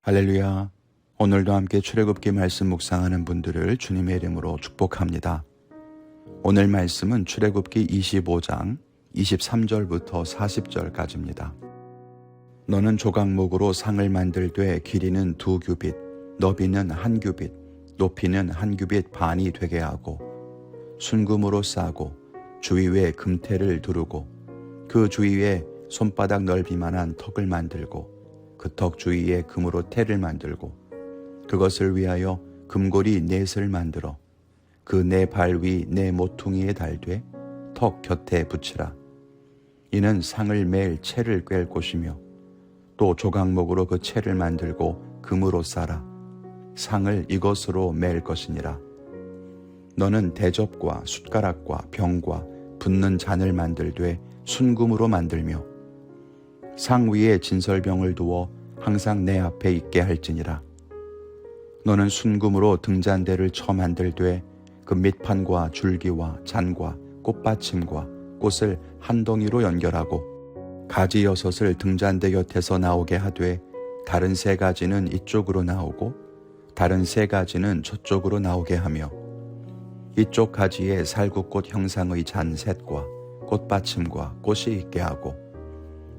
할렐루야. 오늘도 함께 출애굽기 말씀 묵상하는 분들을 주님의 이름으로 축복합니다. 오늘 말씀은 출애굽기 25장 23절부터 40절까지입니다. 너는 조각목으로 상을 만들되 길이는 2규빗, 너비는 1규빗, 높이는 1규빗 반이 되게 하고 순금으로 싸고 주위에 금태를 두르고 그 주위에 손바닥 넓이만한 턱을 만들고 그 턱 주위에 금으로 태를 만들고 그것을 위하여 금고리 넷을 만들어 그 네 발 위 네 모퉁이에 달되 턱 곁에 붙이라. 이는 상을 맬 채를 꿰 곳이며 또 조각목으로 그 채를 만들고 금으로 싸라. 상을 이것으로 맬 것이니라. 너는 대접과 숟가락과 병과 붓는 잔을 만들되 순금으로 만들며 상 위에 진설병을 두어 항상 내 앞에 있게 할지니라. 너는 순금으로 등잔대를 쳐 만들되 그 밑판과 줄기와 잔과 꽃받침과 꽃을 한 덩이로 연결하고 가지 6을 등잔대 곁에서 나오게 하되 다른 3가지는 이쪽으로 나오고 다른 3가지는 저쪽으로 나오게 하며 이쪽 가지에 살구꽃 형상의 잔 셋과 꽃받침과 꽃이 있게 하고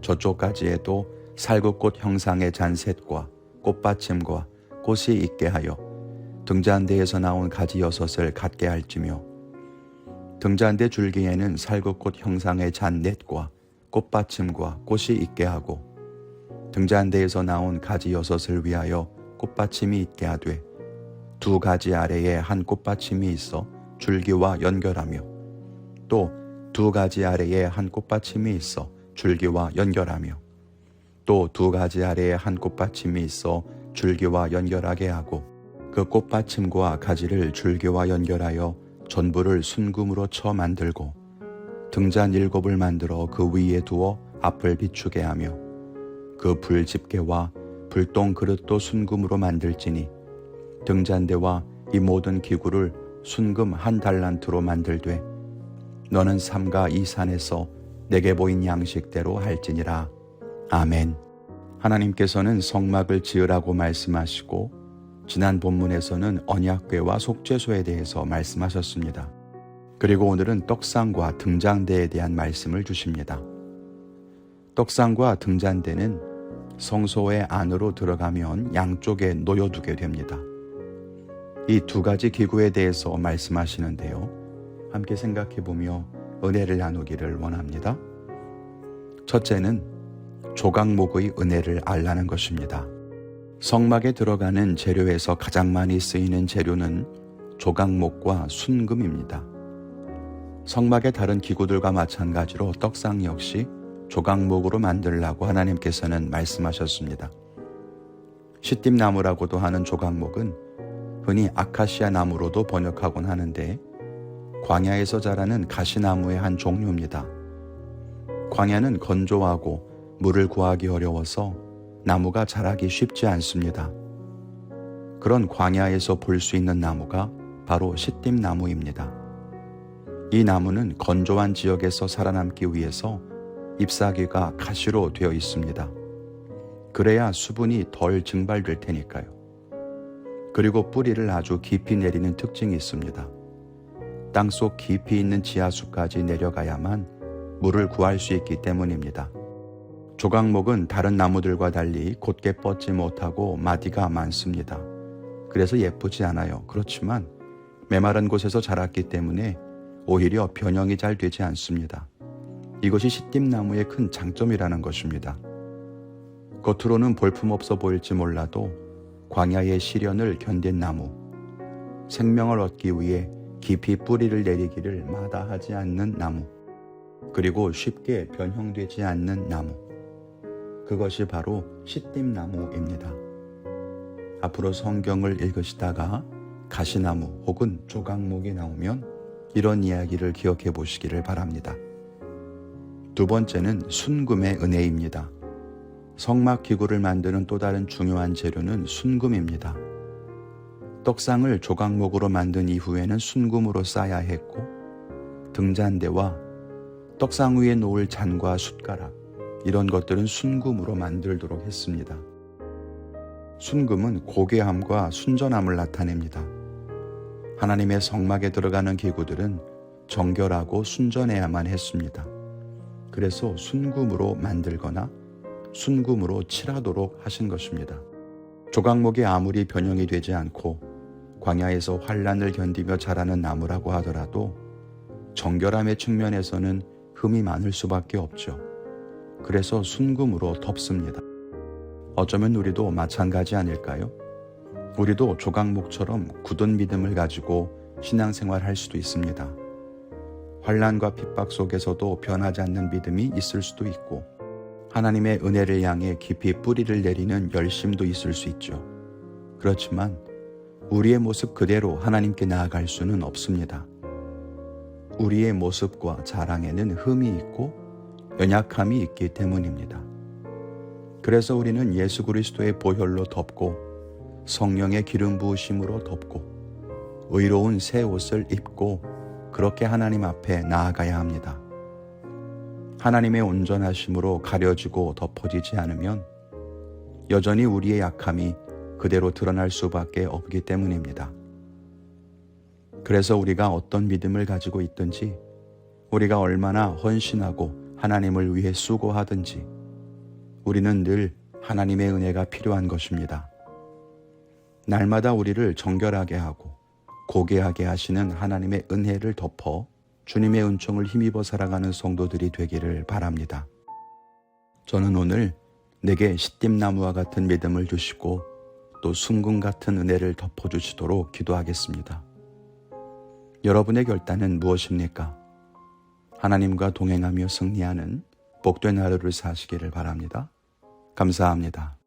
저쪽 가지에도 살구꽃 형상의 잔 셋과 꽃받침과 꽃이 있게 하여 등잔대에서 나온 가지 6을 갖게 할지며 등잔대 줄기에는 살구꽃 형상의 잔 넷과 꽃받침과 꽃이 있게 하고 등잔대에서 나온 가지 6을 위하여 꽃받침이 있게 하되 2가지 아래에 한 꽃받침이 있어 줄기와 연결하며 또 2가지 아래에 한 꽃받침이 있어 줄기와 연결하며 또 2가지 아래에 한 꽃받침이 있어 줄기와 연결하게 하고 그 꽃받침과 가지를 줄기와 연결하여 전부를 순금으로 쳐 만들고 등잔 7을 만들어 그 위에 두어 앞을 비추게 하며 그 불집게와 불똥 그릇도 순금으로 만들지니 등잔대와 이 모든 기구를 순금 1달란트로 만들되 너는 삼가 이 산에서 내게 보인 양식대로 할지니라. 아멘. 하나님께서는 성막을 지으라고 말씀하시고 지난 본문에서는 언약궤와 속죄소에 대해서 말씀하셨습니다. 그리고 오늘은 떡상과 등잔대에 대한 말씀을 주십니다. 떡상과 등잔대는 성소의 안으로 들어가면 양쪽에 놓여두게 됩니다. 이 2가지 기구에 대해서 말씀하시는데요. 함께 생각해보며 은혜를 나누기를 원합니다. 첫째는 조각목의 은혜를 알라는 것입니다. 성막에 들어가는 재료에서 가장 많이 쓰이는 재료는 조각목과 순금입니다. 성막의 다른 기구들과 마찬가지로 떡상 역시 조각목으로 만들라고 하나님께서는 말씀하셨습니다. 시띠나무라고도 하는 조각목은 흔히 아카시아 나무로도 번역하곤 하는데 광야에서 자라는 가시나무의 한 종류입니다. 광야는 건조하고 물을 구하기 어려워서 나무가 자라기 쉽지 않습니다. 그런 광야에서 볼 수 있는 나무가 바로 시띠나무입니다. 이 나무는 건조한 지역에서 살아남기 위해서 잎사귀가 가시로 되어 있습니다. 그래야 수분이 덜 증발될 테니까요. 그리고 뿌리를 아주 깊이 내리는 특징이 있습니다. 땅속 깊이 있는 지하수까지 내려가야만 물을 구할 수 있기 때문입니다. 조각목은 다른 나무들과 달리 곧게 뻗지 못하고 마디가 많습니다. 그래서 예쁘지 않아요. 그렇지만 메마른 곳에서 자랐기 때문에 오히려 변형이 잘 되지 않습니다. 이것이 시띠나무의 큰 장점이라는 것입니다. 겉으로는 볼품없어 보일지 몰라도 광야의 시련을 견딘 나무, 생명을 얻기 위해 깊이 뿌리를 내리기를 마다하지 않는 나무, 그리고 쉽게 변형되지 않는 나무, 그것이 바로 시띠나무입니다. 앞으로 성경을 읽으시다가 가시나무 혹은 조각목이 나오면 이런 이야기를 기억해 보시기를 바랍니다. 2번째는 순금의 은혜입니다. 성막 기구를 만드는 또 다른 중요한 재료는 순금입니다. 떡상을 조각목으로 만든 이후에는 순금으로 싸야 했고 등잔대와 떡상 위에 놓을 잔과 숟가락 이런 것들은 순금으로 만들도록 했습니다. 순금은 고귀함과 순전함을 나타냅니다. 하나님의 성막에 들어가는 기구들은 정결하고 순전해야만 했습니다. 그래서 순금으로 만들거나 순금으로 칠하도록 하신 것입니다. 조각목이 아무리 변형이 되지 않고 광야에서 환란을 견디며 자라는 나무라고 하더라도 정결함의 측면에서는 흠이 많을 수밖에 없죠. 그래서 순금으로 덮습니다. 어쩌면 우리도 마찬가지 아닐까요? 우리도 조각목처럼 굳은 믿음을 가지고 신앙생활할 수도 있습니다. 환란과 핍박 속에서도 변하지 않는 믿음이 있을 수도 있고 하나님의 은혜를 향해 깊이 뿌리를 내리는 열심도 있을 수 있죠. 그렇지만 우리의 모습 그대로 하나님께 나아갈 수는 없습니다. 우리의 모습과 자랑에는 흠이 있고 연약함이 있기 때문입니다. 그래서 우리는 예수 그리스도의 보혈로 덮고 성령의 기름 부으심으로 덮고 의로운 새 옷을 입고 그렇게 하나님 앞에 나아가야 합니다. 하나님의 온전하심으로 가려지고 덮어지지 않으면 여전히 우리의 약함이 그대로 드러날 수밖에 없기 때문입니다. 그래서 우리가 어떤 믿음을 가지고 있든지 우리가 얼마나 헌신하고 하나님을 위해 수고하든지 우리는 늘 하나님의 은혜가 필요한 것입니다. 날마다 우리를 정결하게 하고 고귀하게 하시는 하나님의 은혜를 덮어 주님의 은총을 힘입어 살아가는 성도들이 되기를 바랍니다. 저는 오늘 내게 시띠나무와 같은 믿음을 주시고 또 순금 같은 은혜를 덮어주시도록 기도하겠습니다. 여러분의 결단은 무엇입니까? 하나님과 동행하며 승리하는 복된 하루를 사시기를 바랍니다. 감사합니다.